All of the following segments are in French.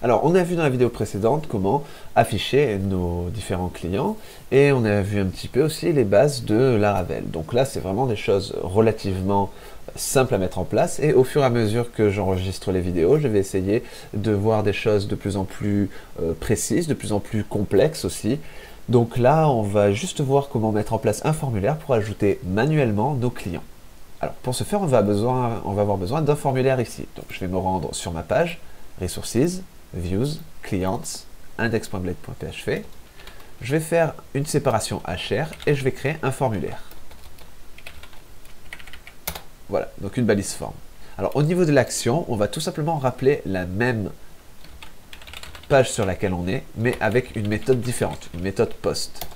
Alors, on a vu dans la vidéo précédente comment afficher nos différents clients et on a vu un petit peu aussi les bases de Laravel. Donc là, c'est vraiment des choses relativement simples à mettre en place et au fur et à mesure que j'enregistre les vidéos, je vais essayer de voir des choses de plus en plus précises, de plus en plus complexes aussi. Donc là, on va juste voir comment mettre en place un formulaire pour ajouter manuellement nos clients. Alors, pour ce faire, on va avoir besoin d'un formulaire ici. Donc, je vais me rendre sur ma page, Resources, Views, Clients, index.blade.php. Je vais faire une séparation HR et je vais créer un formulaire. Voilà, donc une balise forme. Alors, au niveau de l'action, on va tout simplement rappeler la même page sur laquelle on est, mais avec une méthode différente, une méthode post.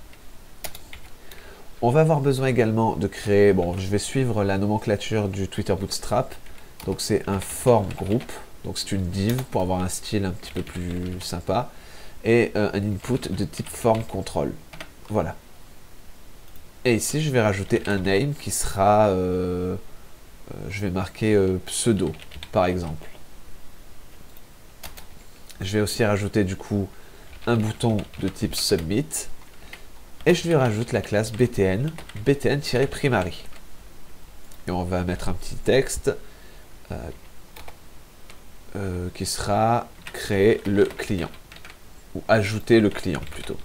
On va avoir besoin également de créer, bon, je vais suivre la nomenclature du Twitter Bootstrap. Donc c'est un form group, donc c'est une div pour avoir un style un petit peu plus sympa. Et un input de type form control. Voilà. Et ici, je vais rajouter un name qui sera, je vais marquer pseudo, par exemple. Je vais aussi rajouter du coup un bouton de type submit. Et je lui rajoute la classe btn, btn-primary. Et on va mettre un petit texte qui sera créer le client. Ou ajouter le client plutôt.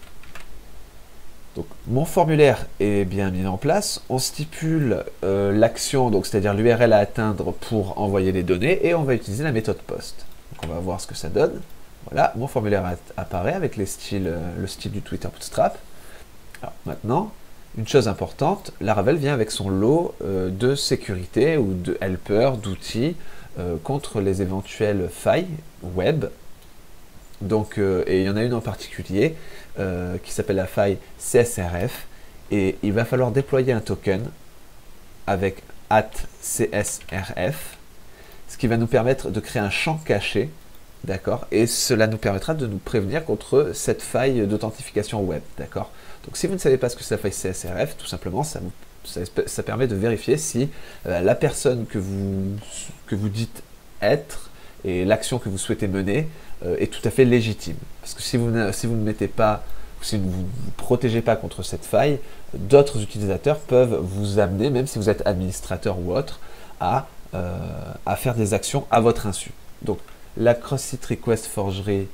Donc mon formulaire est bien mis en place. On stipule l'action, donc c'est-à-dire l'URL à atteindre pour envoyer les données. Et on va utiliser la méthode post. Donc on va voir ce que ça donne. Voilà, mon formulaire apparaît avec le style du Twitter Bootstrap. Alors maintenant, une chose importante, Laravel vient avec son lot de sécurité ou de helper, d'outils contre les éventuelles failles web. Donc, et il y en a une en particulier qui s'appelle la faille CSRF et il va falloir déployer un token avec @CSRF, ce qui va nous permettre de créer un champ caché. D'accord. Et cela nous permettra de nous prévenir contre cette faille d'authentification web. D'accord. Donc si vous ne savez pas ce que c'est la faille CSRF, tout simplement, ça permet de vérifier si la personne que vous dites être et l'action que vous souhaitez mener est tout à fait légitime. Parce que si vous ne mettez pas, si vous ne vous protégez pas contre cette faille, d'autres utilisateurs peuvent vous amener, même si vous êtes administrateur ou autre, à faire des actions à votre insu. Donc, la cross-site request forgery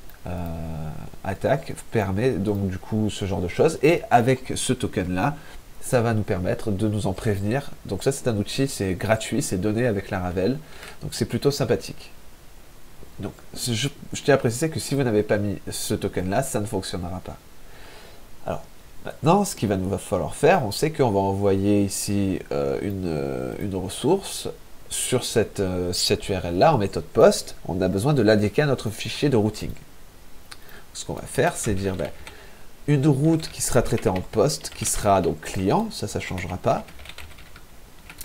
attaque permet donc du coup ce genre de choses et avec ce token là ça va nous permettre de nous en prévenir. Donc ça c'est un outil, c'est gratuit, c'est donné avec Laravel, donc c'est plutôt sympathique. Donc je tiens à préciser que si vous n'avez pas mis ce token là, ça ne fonctionnera pas. Alors maintenant ce qu'il va nous falloir faire, on sait qu'on va envoyer ici une ressource sur cette URL là en méthode post. On a besoin de l'indiquer à notre fichier de routing. Ce qu'on va faire, c'est dire une route qui sera traitée en post, qui sera donc client, ça ne changera pas.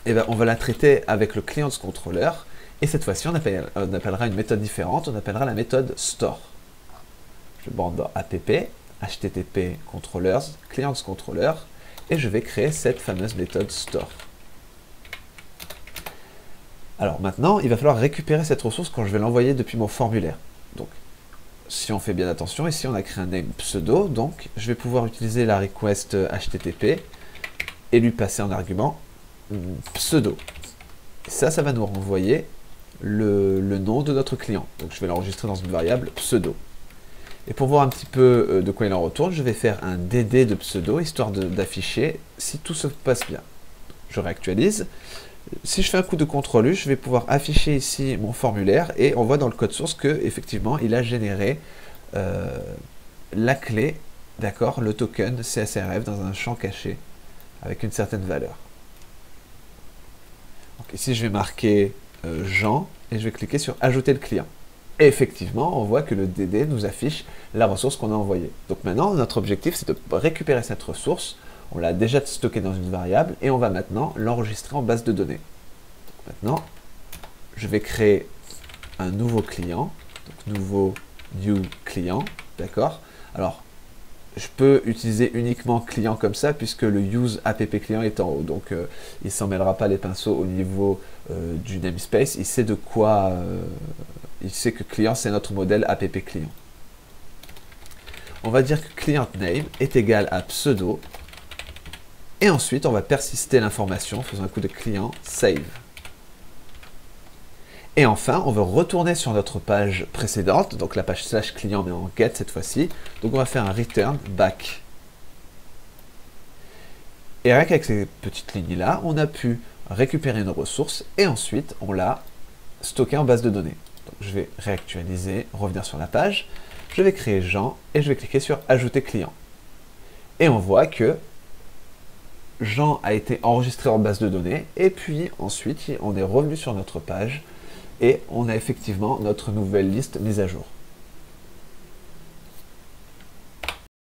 Et on va la traiter avec le client de ce contrôleur. Et cette fois-ci, on appellera une méthode différente, on appellera la méthode store. Je vais dans app, http controllers, client de ce contrôleur, et je vais créer cette fameuse méthode store. Alors maintenant, il va falloir récupérer cette ressource quand je vais l'envoyer depuis mon formulaire. Donc, si on fait bien attention, ici on a créé un name pseudo, donc je vais pouvoir utiliser la request HTTP et lui passer en argument pseudo. Et ça va nous renvoyer le nom de notre client. Donc je vais l'enregistrer dans une variable pseudo. Et pour voir un petit peu de quoi il en retourne, je vais faire un dd de pseudo, histoire d'afficher si tout se passe bien. Je réactualise. Si je fais un coup de CTRL-U, je vais pouvoir afficher ici mon formulaire et on voit dans le code source que effectivement il a généré la clé, d'accord, le token CSRF dans un champ caché avec une certaine valeur. Donc ici je vais marquer Jean et je vais cliquer sur ajouter le client. Et effectivement, on voit que le DD nous affiche la ressource qu'on a envoyée. Donc maintenant, notre objectif c'est de récupérer cette ressource. On l'a déjà stocké dans une variable et on va maintenant l'enregistrer en base de données. Donc maintenant, je vais créer un nouveau client, donc nouveau new client, d'accord. Alors, je peux utiliser uniquement client comme ça puisque le use app client est en haut. Donc il ne s'en mêlera pas les pinceaux au niveau du namespace. Il sait de quoi... il sait que client c'est notre modèle app client. On va dire que client name est égal à pseudo. Et ensuite on va persister l'information en faisant un coup de client save. Et enfin, on veut retourner sur notre page précédente, donc la page slash client mais en get cette fois-ci. Donc on va faire un return back. Et rien qu'avec ces petites lignes-là, on a pu récupérer une ressource et ensuite on l'a stockée en base de données. Donc je vais réactualiser, revenir sur la page. Je vais créer Jean et je vais cliquer sur ajouter client. Et on voit que Jean a été enregistré en base de données et puis ensuite on est revenu sur notre page et on a effectivement notre nouvelle liste mise à jour.